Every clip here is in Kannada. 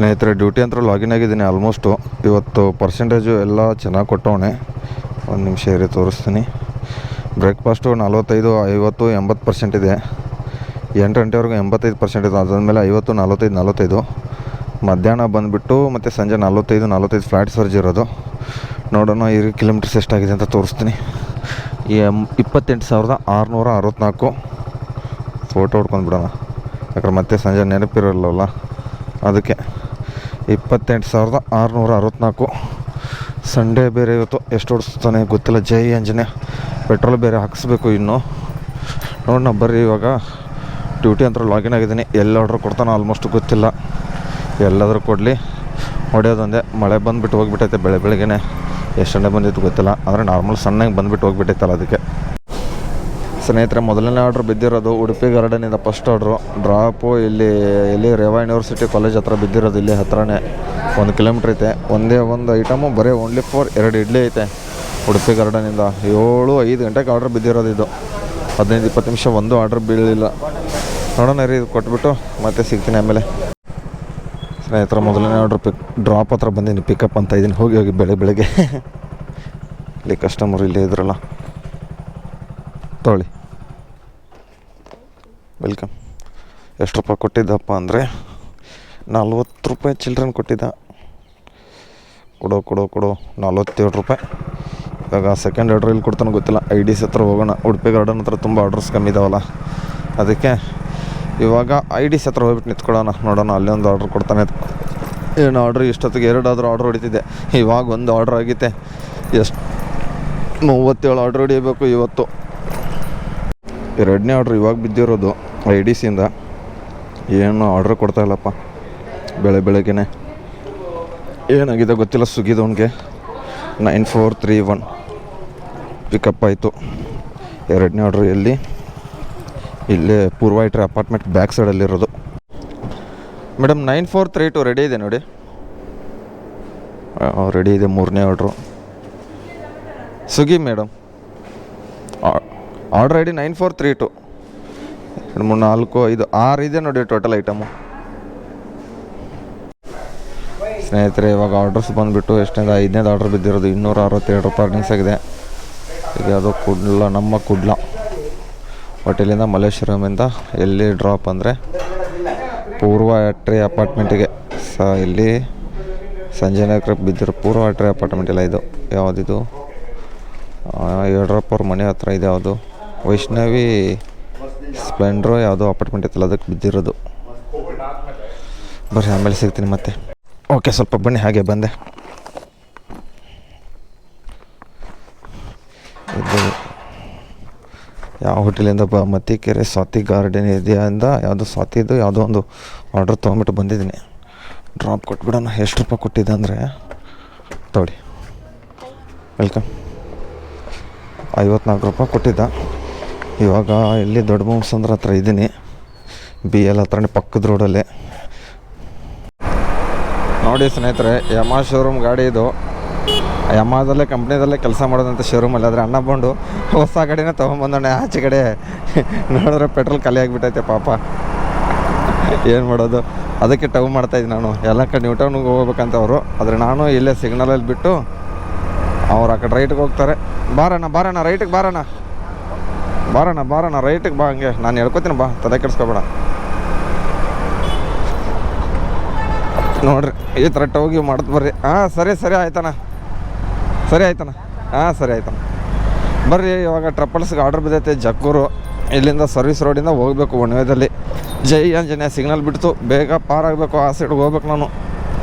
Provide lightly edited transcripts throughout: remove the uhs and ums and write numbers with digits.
ಸ್ನೇಹಿತರೆ ಡ್ಯೂಟಿ ಅಂತ ಲಾಗಿನ್ ಆಗಿದ್ದೀನಿ ಆಲ್ಮೋಸ್ಟು. ಇವತ್ತು ಪರ್ಸೆಂಟೇಜು ಎಲ್ಲ ಚೆನ್ನಾಗಿ ಕೊಟ್ಟವನೆ. ಒಂದು ನಿಮಿಷ ಇರಿ ತೋರಿಸ್ತೀನಿ. ಬ್ರೇಕ್ಫಾಸ್ಟು 45, 50, 80% ಇದೆ. 8 ಗಂಟೆವರೆಗೂ 85% ಇದೆ. ಅದಾದಮೇಲೆ 50, 45, 45. ಮಧ್ಯಾಹ್ನ ಬಂದುಬಿಟ್ಟು ಮತ್ತು ಸಂಜೆ 45 ಫ್ಲ್ಯಾಟ್ ಚಾರ್ಜ್ ಇರೋದು. ನೋಡೋಣ ಈ ಕಿಲೋಮೀಟರ್ಸ್ ಎಷ್ಟಾಗಿದೆ ಅಂತ ತೋರಿಸ್ತೀನಿ. 28,664 ಫೋಟೋ ಹೊಡ್ಕೊಂಡು ಬಿಡೋಣ, ಯಾಕಂದ್ರೆ ಮತ್ತೆ ಸಂಜೆ ನೆನಪಿರಲ್ಲವಲ್ಲ ಅದಕ್ಕೆ. 28,664. ಸಂಡೇ ಬೇರೆ ಇವತ್ತು. ಎಷ್ಟು ಓಡಿಸ್ತಾನೆ ಗೊತ್ತಿಲ್ಲ. ಜೈ ಆಂಜನೇಯ. ಪೆಟ್ರೋಲ್ ಬೇರೆ ಹಾಕಿಸ್ಬೇಕು ಇನ್ನು. ನೋಡೋಣ ಬರ್ರಿ. ಇವಾಗ ಡ್ಯೂಟಿ ಅಂತ ಲಾಗಿನ್ ಆಗಿದ್ದೀನಿ. ಎಲ್ಲಿ ಆರ್ಡ್ರ್ ಕೊಡ್ತಾನೋ ಆಲ್ಮೋಸ್ಟ್ ಗೊತ್ತಿಲ್ಲ. ಎಲ್ಲಾದರೂ ಕೊಡಲಿ, ಹೊಡೆಯೋದೊಂದೇ. ಮಳೆ ಬಂದುಬಿಟ್ಟು ಹೋಗಿಬಿಟ್ಟೈತೆ ಬೆಳಗ್ಗೆನೆ. ಎಷ್ಟು ಗಂಟೆ ಬಂದಿತ್ತು ಗೊತ್ತಿಲ್ಲ, ಅಂದರೆ ನಾರ್ಮಲ್ ಸಣ್ಣಗೆ ಬಂದುಬಿಟ್ಟು ಹೋಗಿಬಿಟ್ಟೈತಲ್ಲ ಅದಕ್ಕೆ. ಸ್ನೇಹಿತರೆ ಮೊದಲನೇ ಆರ್ಡ್ರ್ ಬಿದ್ದಿರೋದು ಉಡುಪಿ ಗಾರ್ಡನಿಂದ. ಫಸ್ಟ್ ಆರ್ಡ್ರು ಡ್ರಾಪು ಇಲ್ಲಿ ರೇವಾ ಯೂನಿವರ್ಸಿಟಿ ಕಾಲೇಜ್ ಹತ್ರ ಬಿದ್ದಿರೋದು. ಇಲ್ಲಿ ಹತ್ರನೇ 1 ಕಿಲೋಮೀಟ್ರ್ ಐತೆ. ಒಂದೇ ಒಂದು ಐಟಮು ಬರೀ ಓನ್ಲಿ ಫಾರ್ 2 ಇಡ್ಲಿ ಐತೆ ಉಡುಪಿ ಗಾರ್ಡನಿಂದ. 7-5 ಗಂಟೆಗೆ ಆರ್ಡ್ರ್ ಬಿದ್ದಿರೋದು ಇದು. 15-20 ನಿಮಿಷ ಒಂದು ಆರ್ಡ್ರ್ ಬೀಳಲಿಲ್ಲ. ನೋಡೋಣ ರೀ, ಇದು ಕೊಟ್ಬಿಟ್ಟು ಮತ್ತೆ ಸಿಗ್ತೀನಿ ಆಮೇಲೆ. ಸ್ನೇಹಿತರೆ ಮೊದಲನೇ ಆರ್ಡ್ರ್ ಡ್ರಾಪ್ ಹತ್ರ ಬಂದೀನಿ. ಪಿಕಪ್ ಅಂತ ಇದ್ದೀನಿ. ಹೋಗಿ ಬೆಳಗ್ಗೆ ಇಲ್ಲಿ ಕಸ್ಟಮರ್ ಇಲ್ಲೇ ಇದ್ರಲ್ಲ. ತೊಗೊಳ್ಳಿ, ವೆಲ್ಕಮ್. ಎಷ್ಟು ರೂಪಾಯಿ ಕೊಟ್ಟಿದ್ದಪ್ಪ ಅಂದರೆ 40 ರೂಪಾಯಿ ಚಿಲ್ಡ್ರನ್ ಕೊಟ್ಟಿದ್ದ. ಕೊಡೋ 47 ರೂಪಾಯಿ. ಇವಾಗ ಸೆಕೆಂಡ್ ಆರ್ಡ್ರ್ ಇಲ್ಲಿ ಕೊಡ್ತಾನೆ ಗೊತ್ತಿಲ್ಲ. IDs ಹತ್ರ ಹೋಗೋಣ. ಉಡುಪಿ ಗಾರ್ಡನ್ ಹತ್ರ ತುಂಬ ಆರ್ಡ್ರಸ್ ಕಮ್ಮಿ ಇದಾವಲ್ಲ ಅದಕ್ಕೆ ಇವಾಗ IDs ಹತ್ರ ಹೋಗ್ಬಿಟ್ಟು ನಿಂತ್ಕೊಳ್ಳೋಣ. ನೋಡೋಣ ಅಲ್ಲಿ ಒಂದು ಆರ್ಡ್ರ್ ಕೊಡ್ತಾನೆ. ಏನು ಆರ್ಡ್ರ್ ಇಷ್ಟೊತ್ತಿಗೆ 2 ಆರ್ಡ್ರ್ ಹೊಡಿತಿದ್ದೆ. ಇವಾಗ ಒಂದು ಆರ್ಡ್ರ್ ಆಗೈತೆ. ಎಷ್ಟು 37 ಆರ್ಡ್ರ್ ಹೊಡಿಬೇಕು ಇವತ್ತು. 2ನೇ ಆರ್ಡ್ರ್ ಇವಾಗ ಬಿದ್ದಿರೋದು IDಸಿಂದ. ಏನು ಆರ್ಡ್ರ್ ಕೊಡ್ತಾಯಿಲ್ಲಪ್ಪ ಬೆಳಗ್ಗೆನೆ. ಏನಾಗಿದೆ ಗೊತ್ತಿಲ್ಲ. ಸ್ವಿಗ್ಗಿದವನಿಗೆ 9431 ಪಿಕಪ್ ಆಯಿತು. 2ನೇ ಆರ್ಡ್ರ್ ಇಲ್ಲೇ ಪೂರ್ವ ಇಟ್ರೆ ಅಪಾರ್ಟ್ಮೆಂಟ್ ಬ್ಯಾಕ್ ಸೈಡಲ್ಲಿರೋದು. ಮೇಡಮ್ 9432 ರೆಡಿ ಇದೆ ನೋಡಿ. ರೆಡಿ ಇದೆ 3ನೇ order. Swiggy madam. Order ID 9432. 2, 3, 4, 5, 6 ಇದೆ ನೋಡಿ ಟೋಟಲ್ ಐಟಮು. ಸ್ನೇಹಿತರೆ ಇವಾಗ ಆರ್ಡ್ರಸ್ ಬಂದುಬಿಟ್ಟು ಎಷ್ಟನೇದು 5ನೇದು ಆರ್ಡ್ರ್ ಬಿದ್ದಿರೋದು. 262 ರೂಪಾಯಿ ಅರ್ನಿಂಗ್ಸ್ ಆಗಿದೆ. ಈಗ ಅದು ನಮ್ಮ ಕುಡ್ಲ ಹೋಟೆಲಿಂದ ಮಲ್ಲೇಶ್ವರಮಿಂದ ಎಲ್ಲಿ ಡ್ರಾಪ್ ಅಂದರೆ ಪೂರ್ವ ಟ್ರೇ ಅಪಾರ್ಟ್ಮೆಂಟಿಗೆ. ಇಲ್ಲಿ ಸಂಜೆ ನಗರ ಬಿದ್ದಿರೋ ಪೂರ್ವ ಟ್ರೇ ಅಪಾರ್ಟ್ಮೆಂಟ್ ಇಲ್ಲ. ಇದು ಯಾವುದಿದು ಯಡಿಯೂರಪ್ಪವ್ರ ಮನೆ ಹತ್ರ ಇದೆ. ಯಾವುದು ವೈಷ್ಣವಿ ಸ್ಪ್ಲೆಂಡ್ರೋ ಯಾವುದೋ ಅಪಾರ್ಟ್ಮೆಂಟ್ ಇತ್ತಲ್ಲ ಅದಕ್ಕೆ ಬಿದ್ದಿರೋದು. ಬರ್ರಿ ಆಮೇಲೆ ಸಿಗ್ತೀನಿ ಮತ್ತೆ. ಓಕೆ, ಸ್ವಲ್ಪ ಬನ್ನಿ. ಹಾಗೆ ಬಂದೆ. ಇದು ಯಾವ ಹೋಟೆಲಿಂದ ಮತ್ತಿಕೆರೆ ಸ್ವಾತಿ ಗಾರ್ಡನ್ ಇದೆಯಿಂದ ಯಾವುದೋ ಸ್ವಾತಿದು ಯಾವುದೋ ಒಂದು ಆರ್ಡ್ರ್ ತೊಗೊಂಬಿಟ್ಟು ಬಂದಿದ್ದೀನಿ. ಡ್ರಾಪ್ ಕೊಟ್ಬಿಡೋಣ. ಎಷ್ಟು ರೂಪಾಯಿ ಕೊಟ್ಟಿದ್ದೆ ಅಂದರೆ ತೊಗೊಳ್ಳಿ, ವೆಲ್ಕಮ್. 54 ರೂಪಾಯಿ ಕೊಟ್ಟಿದ್ದ. ಇವಾಗ ಇಲ್ಲಿ ದೊಡ್ಡ ಬೊಮ್ಮಸಂದ್ರ ಹತ್ರ ಇದ್ದೀನಿ. BL ಹತ್ರನೇ ಪಕ್ಕದ ರೋಡಲ್ಲೇ. ನೋಡಿ ಸ್ನೇಹಿತರೆ, ಯಮಾ ಶೋರೂಮ್ ಗಾಡಿ ಇದು. ಯಮಾದಲ್ಲೇ ಕಂಪ್ನಿದಲ್ಲೇ ಕೆಲಸ ಮಾಡೋದಂಥ ಶೋರೂಮಲ್ಲಿ. ಆದರೆ ಅಣ್ಣ ಬಂದು ಹೊಸ ಗಾಡಿನೇ ತೊಗೊಂಬಂದೋಣೆ ಆಚೆ ಕಡೆ. ನೋಡಿದ್ರೆ ಪೆಟ್ರೋಲ್ ಖಾಲಿ ಆಗಿಬಿಟ್ಟೈತೆ ಪಾಪ. ಏನು ಮಾಡೋದು, ಅದಕ್ಕೆ ಟವ್ ಮಾಡ್ತಾಯಿದ್ದೆ ನಾನು. ಎಲ್ಲ ಕಡೆ ನ್ಯೂ ಟೌನ್ಗೆ ಹೋಗ್ಬೇಕಂತ ಅವರು. ಆದರೆ ನಾನು ಇಲ್ಲೇ ಸಿಗ್ನಲಲ್ಲಿ ಬಿಟ್ಟು ಅವ್ರು ಆ ಕಡೆ ರೈಟ್ಗೆ ಹೋಗ್ತಾರೆ. ಬಾರಣ್ಣ ರೈಟಿಗೆ ಬಾರಣ್ಣ ರೈಟಿಗೆ ಬಾ. ಹಂಗೆ ನಾನು ಹೇಳ್ಕೊತೀನಿ, ಬಾ, ತಲೆ ಕೆಡಿಸ್ಕೊಬೇಡ. ನೋಡ್ರಿ ಈ ಥರ ಟೋಗಿ ಮಾಡ್ತು ಬರ್ರಿ. ಸರಿ ಆಯ್ತಣ್ಣ. ಸರಿ ಆಯ್ತಣ್ಣ ಬರ್ರಿ. ಇವಾಗ ಟ್ರಪಲ್ಸ್ಗೆ ಆರ್ಡ್ರ್ ಬಿದ್ದೈತೆ ಜಕ್ಕೂರು. ಇಲ್ಲಿಂದ ಸರ್ವಿಸ್ ರೋಡಿಂದ ಹೋಗಬೇಕು ಒಣವೇದಲ್ಲಿ. ಜೈ ಆಂಜನೇಯ ಸಿಗ್ನಲ್ ಬಿಡ್ತು. ಬೇಗ ಪಾರಾಗಬೇಕು. ಆ ಸೈಡ್ಗೆ ಹೋಗ್ಬೇಕು ನಾನು.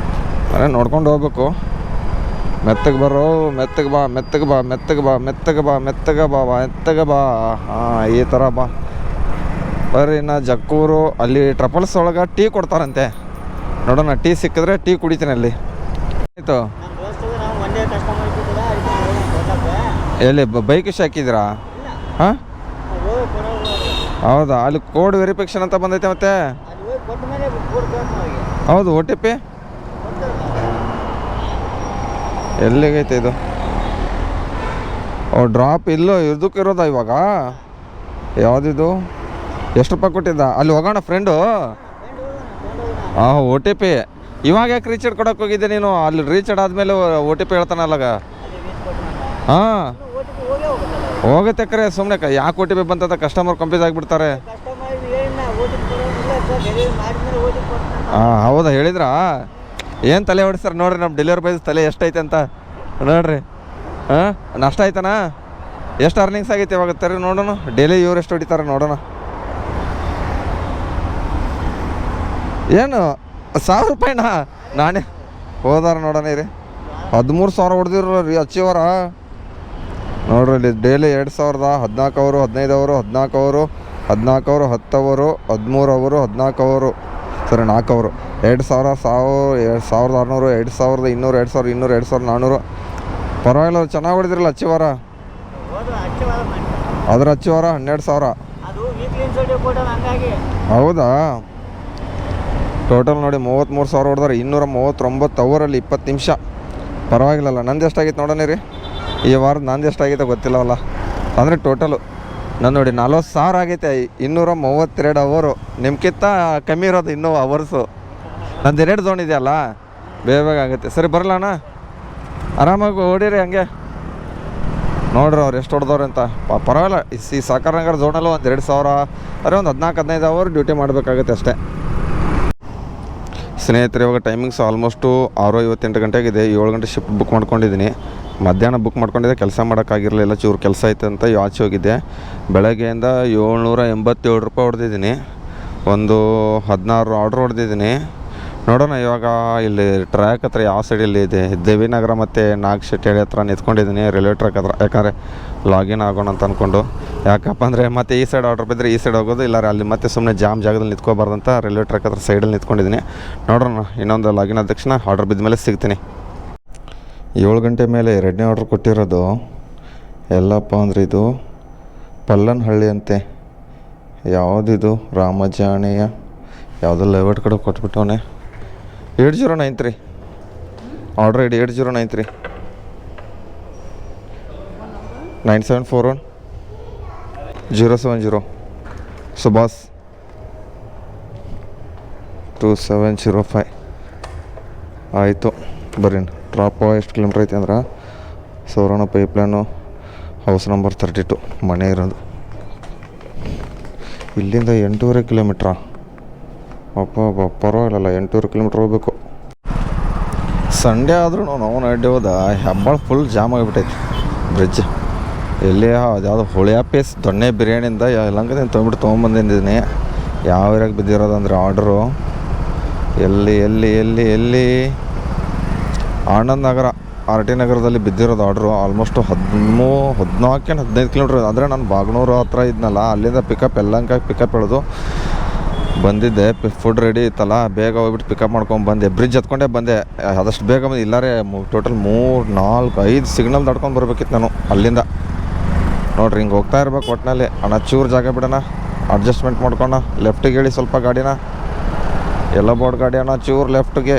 ಅದೇ ನೋಡ್ಕೊಂಡು ಹೋಗ್ಬೇಕು. ಮೆತ್ತಗೆ ಬಾ. ಈ ಥರ ಬಾ ಬರ್ರಿ. ಇನ್ನು ಜಕ್ಕೂರು ಅಲ್ಲಿ ಟ್ರಪಲ್ಸ್ ಒಳಗೆ ಟೀ ಕೊಡ್ತಾರಂತೆ. ನೋಡೋಣ, ಟೀ ಸಿಕ್ಕಿದ್ರೆ ಟೀ ಕುಡಿತೀನಿ ಅಲ್ಲಿ. ಆಯಿತು. ಎಲ್ಲಿ ಬೈಕ್ ಹಾಕಿದ್ದೀರಾ? ಹಾಂ, ಹೌದಾ? ಅಲ್ಲಿ ಕೋಡ್ ವೆರಿಫಿಕೇಷನ್ ಅಂತ ಬಂದೈತೆ. ಮತ್ತೆ ಹೌದು, OTP ಎಲ್ಲಿಗೈತೆ ಇದು? ಡ್ರಾಪ್ ಇಲ್ಲೋ ಇದಕ್ಕೆ ಇರೋದಾ ಇವಾಗ? ಯಾವುದಿದು? ಎಷ್ಟು ರೂಪಾಯಿ ಕೊಟ್ಟಿದ್ದ? ಅಲ್ಲಿ ಹೋಗೋಣ ಫ್ರೆಂಡು. OTP ಇವಾಗ ಯಾಕೆ ರೀಚಾರ್ಜ್ ಕೊಡೋಕೆ ಹೋಗಿದ್ದೆ ನೀನು? ಅಲ್ಲಿ ರೀಚಾರ್ಜ್ ಆದಮೇಲೆ ಒ ಟಿ ಪಿ ಹೇಳ್ತಾನಲ್ಲಾಗ. ಹಾಂ ಹೋಗುತ್ತೆ ಕರೆ, ಸುಮ್ಮನೆ ಯಾಕೆ ಒ ಟಿ ಪಿ ಬಂತದ ಕಸ್ಟಮರ್ ಕಂಪ್ಯೂಸ್ ಆಗಿಬಿಡ್ತಾರೆ. ಹಾಂ ಹೌದಾ, ಹೇಳಿದ್ರಾ? ಏನು ತಲೆ ಹೊಡಿಸ್ತಾರೆ ನೋಡ್ರಿ ನಮ್ಮ ಡೆಲಿವರಿ ಬಾಯ್ಸ್ ತಲೆ ಎಷ್ಟೈತೆ ಅಂತ ನೋಡ್ರಿ. ಹಾಂ ನಷ್ಟ ಆಯ್ತಾನಾ? ಎಷ್ಟು ಅರ್ನಿಂಗ್ಸ್ ಆಗೈತೆ ಇವಾಗ ತರಿ ನೋಡೋಣ. ಡೈಲಿ ಇವ್ರು ಎಷ್ಟು ಹೊಡಿತಾರೆ ನೋಡೋಣ. ಏನು 1000 ರೂಪಾಯಿನಾ? ನಾನೇ ಹೋದಾರ ನೋಡೋಣ ರೀ. 13,000 ಹೊಡೆದಿರೋ ರೀ ಹಚ್ಚಿವರ ನೋಡ್ರಿ. ಇಲ್ಲಿ ಡೈಲಿ 2,000, 14 ಅವರು, 15 ಅವರು, 14 ಅವರು, 14 ಅವರು, 10 ಅವರು, 13 ಅವರು, 14 ಅವರು, ಸರಿ 4 ಅವರು, 2,000, 1,600, 2,200, 2,200, 2,400. ಪರವಾಗಿಲ್ಲ, ಚೆನ್ನಾಗಿ ಹೊಡೆದಿರಲ್ಲ ಹಚ್ಚಿವಾರ. ಅದ್ರ ಹಚ್ಚಿವಾರ 12,000. ಹೌದಾ? ಟೋಟಲ್ ನೋಡಿ 33,000 ಹೊಡೆದಾರೆ. 239 ಅವರಲ್ಲಿ 20 ನಿಮಿಷ. ಪರವಾಗಿಲ್ಲಲ್ಲ. ನಂದು ಎಷ್ಟಾಗಿತ್ತು ನೋಡೋಣ ರೀ ಈ ವಾರದ. ನಂದು ಎಷ್ಟಾಗೈತೆ ಗೊತ್ತಿಲ್ಲವಲ್ಲ. ಅಂದರೆ ಟೋಟಲು ನಾನು ನೋಡಿ 40,000 ಆಗೈತೆ. 232 ಅವರು. ನಿಮ್ಗಿಂತ ಕಮ್ಮಿ ಇರೋದು ಇನ್ನೂ ಅವರ್ಸು. ನಂದು 2 ಝೋನ್ ಇದೆಯಲ್ಲ, ಬೇಗ ಆಗುತ್ತೆ. ಸರಿ ಬರಲ್ಲ ಅಣ್ಣ, ಆರಾಮಾಗಿ ಹೊಡೀರಿ ಹಂಗೆ. ನೋಡ್ರಿ ಅವ್ರು ಎಷ್ಟು ಹೊಡೆದವ್ರು ಅಂತ. ಪರವಾಗಿಲ್ಲ. ಈ ಸಹಕಾರ ನಗರ ಝೋನಲ್ಲೂ ಒಂದು 2,000 ಅರೆ ಒಂದು 14-15 ಅವರ್ ಡ್ಯೂಟಿ ಮಾಡಬೇಕಾಗುತ್ತೆ ಅಷ್ಟೇ. ಸ್ನೇಹಿತರೆ, ಇವಾಗ ಟೈಮಿಂಗ್ಸ್ ಆಲ್ಮೋಸ್ಟು 6:58 ಗಂಟೆಗಿದೆ. 7 ಗಂಟೆ ಶಿಫ್ಟ್ ಬುಕ್ ಮಾಡ್ಕೊಂಡಿದ್ದೀನಿ. ಮಧ್ಯಾಹ್ನ ಬುಕ್ ಮಾಡ್ಕೊಂಡಿದ್ದೆ, ಕೆಲಸ ಮಾಡೋಕ್ಕಾಗಿರಲಿಲ್ಲ, ಚೂರು ಕೆಲಸ ಐತೆ ಅಂತ ಆಚೆ ಹೋಗಿದ್ದೆ. ಬೆಳಗ್ಗೆಯಿಂದ 787 ರೂಪಾಯಿ ಹೊಡೆದಿದ್ದೀನಿ. ಒಂದು 16 ಆರ್ಡ್ರ್ ಹೊಡೆದಿದ್ದೀನಿ. ನೋಡೋಣ ಇವಾಗ ಇಲ್ಲಿ ಟ್ರ್ಯಾಕ್ ಹತ್ರ ಯಾವ ಸೈಡಲ್ಲಿ ಇದೆ. ದೇವಿನಗರ ಮತ್ತು ನಾಗಶೆಟ್ಟಿ ಹತ್ರ ನಿಂತ್ಕೊಂಡಿದ್ದೀನಿ ರೈಲ್ವೆ ಟ್ರ್ಯಾಕ್ ಹತ್ರ. ಯಾಕಂದರೆ ಲಾಗಿನ್ ಆಗೋಣ ಅಂತ ಅಂದ್ಕೊಂಡು. ಯಾಕಪ್ಪ ಅಂದರೆ ಮತ್ತೆ ಈ ಸೈಡ್ ಆರ್ಡ್ರ್ ಬಿದ್ದರೆ ಈ ಸೈಡ್ ಹೋಗೋದು, ಇಲ್ಲ ಅಲ್ಲಿ ಮತ್ತೆ ಸುಮ್ಮನೆ ಜಾಮ್ ಜಾಗದಲ್ಲಿ ನಿಂತ್ಕೋಬಾರ್ದಂತ ರೈಲ್ವೆ ಟ್ರ್ಯಾಕ್ ಹತ್ರ ಸೈಡಲ್ಲಿ ನಿಂತ್ಕೊಂಡಿದ್ದೀನಿ. ನೋಡೋಣ, ಇನ್ನೊಂದು ಲಾಗಿನ್ ಆದ ತಕ್ಷಣ ಆರ್ಡ್ರ್ ಬಿದ್ದ ಮೇಲೆ ಸಿಗ್ತೀನಿ. 7 ಗಂಟೆ ಮೇಲೆ 2ನೇ ಆರ್ಡ್ರ್ ಕೊಟ್ಟಿರೋದು. ಎಲ್ಲಪ್ಪ ಅಂದರೆ ಇದು ಪಲ್ಲನಹಳ್ಳಿ ಅಂತೆ. ಯಾವುದಿದು? ರಾಮಜಾಣೆಯ ಯಾವುದೋ ಲೆವೆಟ್ ಕಡೆ ಕೊಟ್ಬಿಟ್ಟವನೆ. 8093 ಆರ್ಡ್ರ್ ಐಡಿ 8093 9741 070 ಸುಭಾಸ್ 2705. ಆಯಿತು ಬರ್ರಿ. ಡ್ರಾಪ್ ಎಷ್ಟು ಕಿಲೋಮೀಟ್ರ್ ಐತೆ ಅಂದ್ರೆ ಸೌರಣ ಪೈಪ್ಲೈನು ಹೌಸ್ ನಂಬರ್ 32 ಮನೆ ಇರೋದು. ಇಲ್ಲಿಂದ 8.5 ಕಿಲೋಮೀಟ್ರಾ? ಅಪ್ಪ ಪರವಾಗಿಲ್ಲ, 8.5 ಕಿಲೋಮೀಟ್ರ್ ಹೋಗ್ಬೇಕು. ಸಂಡೇ ಆದ್ರೂ ನಾವು ಅಡ್ಡಿ ಹೋದ ಹೆಬ್ಬಾಳ ಫುಲ್ ಜಾಮ್ ಆಗಿಬಿಟ್ಟೈತಿ ಬ್ರಿಡ್ಜ್. ಎಲ್ಲಿ ಅದ್ಯಾವುದು ಹುಳಿಯ ಪೀಸ್ ದೊಣ್ಣೆ ಬಿರಿಯಾನಿಯಿಂದ ಎಲ್ಲಂಗದಿಂದ ತೊಗೊಂಬಂದಿದ್ದೀನಿ. ಯಾವ ಏರಿಯಾಗೆ ಬಿದ್ದಿರೋದಂದರೆ ಆರ್ಡ್ರು ಎಲ್ಲಿ ಆನಂದ್ ನಗರ RT ನಗರದಲ್ಲಿ ಬಿದ್ದಿರೋದು ಆರ್ಡ್ರು. Almost 14-15 kilometre. ಆದರೆ ನಾನು ಬಾಗ್ನೂರು ಹತ್ರ ಇದ್ನಲ್ಲ, ಅಲ್ಲಿಂದ ಪಿಕಪ್ ಯಲಹಂಕ ಪಿಕಪ್ ಹೇಳೋದು ಬಂದಿದ್ದೆ. ಫುಡ್ ರೆಡಿ ಇತ್ತಲ್ಲ, ಬೇಗ ಹೋಗ್ಬಿಟ್ಟು ಪಿಕಪ್ ಮಾಡ್ಕೊಂಡು ಬಂದೆ. ಬ್ರಿಡ್ಜ್ ಹತ್ಕೊಂಡೇ ಬಂದೆ. ಆದಷ್ಟು ಬೇಗ ಬಂದು ಇಲ್ಲಾರೆ ಟೋಟಲ್ 3-4-5 ಸಿಗ್ನಲ್ ದಾಟ್ಕೊಂಡು ಬರ್ಬೇಕಿತ್ತು ನಾನು ಅಲ್ಲಿಂದ. ನೋಡ್ರಿ ಹಿಂಗೆ ಹೋಗ್ತಾ ಇರ್ಬೇಕು ಒಟ್ಟಿನಲ್ಲಿ. ಅಣ್ಣ ಚೂರು ಜಾಗ ಬಿಡೋಣ, ಅಡ್ಜಸ್ಟ್ಮೆಂಟ್ ಮಾಡ್ಕೋಣ. ಲೆಫ್ಟಿಗೆ ಹೇಳಿ ಸ್ವಲ್ಪ ಗಾಡಿನ, ಎಲ್ಲ ಬೋರ್ಡ್ ಗಾಡಿ ಅಣ್ಣ, ಚೂರು ಲೆಫ್ಟಿಗೆ.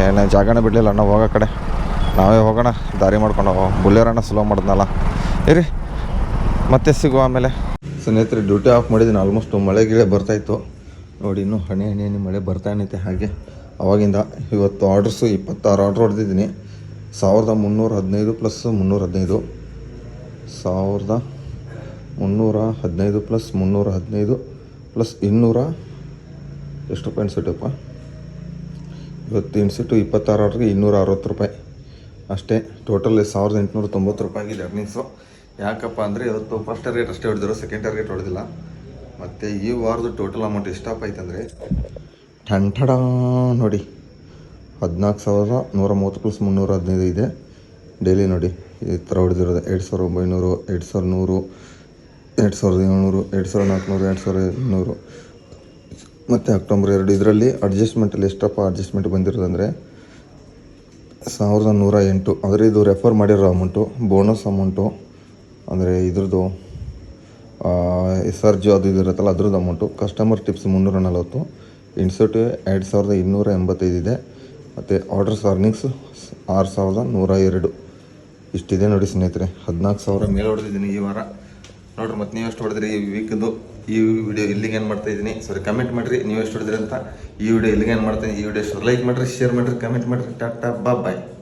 ಏನು ಜಾಗನೇ ಬಿಡಲಿಲ್ಲ ಅಣ್ಣ ಹೋಗೋ ಕಡೆ. ನಾವೇ ಹೋಗೋಣ ದಾರಿ ಮಾಡ್ಕೊಂಡು. ಬುಲೆರಣ್ಣ ಸ್ಲೋ ಮಾಡಿದ್ನಲ್ಲ. ಇರಿ ಮತ್ತೆ ಸಿಗುವ ಆಮೇಲೆ. ಸ್ನೇಹಿತರೆ, ಡ್ಯೂಟಿ ಆಫ್ ಮಾಡಿದ್ದೀನಿ. ಆಲ್ಮೋಸ್ಟ್ ಮಳೆ ಗಿಳೆ ಬರ್ತಾಯಿತ್ತು ನೋಡಿ. ಇನ್ನೂ ಹನಿ ಮಳೆ ಬರ್ತಾ ಏನೈತೆ ಹಾಗೆ ಅವಾಗಿಂದ. ಇವತ್ತು ಆರ್ಡ್ರಸ್ಸು 26 ಆರ್ಡ್ರ್ ಹೊಡೆದಿದ್ದೀನಿ. 1315 ಪ್ಲಸ್ 315 1315 ಪ್ಲಸ್ 315 ಪ್ಲಸ್ 200 ಎಷ್ಟು ರೂಪಾಯಿ ಅನ್ಸಿಟ್ಟಪ್ಪ ಇವತ್ತು ಇನ್ಸಿಟ್ಟು 26 ಆರ್ಡ್ರಿಗೆ 260 ರೂಪಾಯಿ ಅಷ್ಟೇ. ಟೋಟಲ್ 1890 ರೂಪಾಯಿ ಆಗಿದೆ ಅರ್ನಿಂಗ್ಸು. ಯಾಕಪ್ಪ ಅಂದರೆ ಇವತ್ತು ಫಸ್ಟ್ ಟಾರ್ಗೆಟ್ ಅಷ್ಟೇ ಹೊಡೆದಿರೋ, ಸೆಕೆಂಡ್ ಟಾರ್ಗೆಟ್ ಹೊಡೆದಿಲ್ಲ. ಮತ್ತು ಈ ವಾರದ ಟೋಟಲ್ ಅಮೌಂಟ್ ಎಷ್ಟಪ್ಪ ಆಯ್ತಂದರೆ ಟಂಟಡ ನೋಡಿ 14,130 ಪ್ಲಸ್ 315 ಇದೆ. ಡೈಲಿ ನೋಡಿ ಈ ಥರ ಹೊಡೆದಿರೋದು 2,900, 2,100, 2,700, 2,400, 2,200 ಮತ್ತು ಅಕ್ಟೋಬರ್ 2. ಇದರಲ್ಲಿ ಅಡ್ಜಸ್ಟ್ಮೆಂಟಲ್ಲಿ ಎಷ್ಟಪ್ಪ ಅಡ್ಜಸ್ಟ್ಮೆಂಟ್ ಬಂದಿರೋದಂದರೆ 1,108. ಆದರೆ ಇದು ರೆಫರ್ ಮಾಡಿರೋ ಅಮೌಂಟು, ಬೋನಸ್ ಅಮೌಂಟು ಅಂದರೆ ಇದ್ರದ್ದು SRG ಅದು ಇದು ಇರುತ್ತಲ್ಲ ಅದ್ರದ್ದು ಅಮೌಂಟು. ಕಸ್ಟಮರ್ ಟಿಪ್ಸ್ 340, ಇನ್ಸೆಂಟಿವ್ 2,285 ಇದೆ. ಮತ್ತು ಆರ್ಡರ್ಸ್ ಅರ್ನಿಂಗ್ಸ್ 6,102 ಇಷ್ಟಿದೆ ನೋಡಿ ಸ್ನೇಹಿತರೆ. 14,000 ಮೇಲೆ ಹೊಡೆದಿದ್ದೀನಿ ಈ ವಾರ. ನೋಡ್ರಿ, ಮತ್ತು ನೀವು ಎಷ್ಟು ಹೊಡೆದ್ರಿ ಈ ವೀಕ್ದು ಈ ವಿಡಿಯೋ ಇಲ್ಲಿಗೆ ಏನು ಮಾಡ್ತಾ ಇದ್ದೀನಿ. ಸರಿ, ಕಮೆಂಟ್ ಮಾಡಿರಿ ನೀವು ಎಷ್ಟು ಹೊಡೆದ್ರಿ ಅಂತ. ಈ ವಿಡಿಯೋ ಇಲ್ಲಿಗೆ ಏನು ಮಾಡ್ತೀನಿ. ಈ ವಿಡಿಯೋ ಎಷ್ಟು ಲೈಕ್ ಮಾಡಿರಿ, ಶೇರ್ ಮಾಡಿರಿ, ಕಮೆಂಟ್ ಮಾಡಿರಿ. ಟಾಟಾ ಬಾಯ್.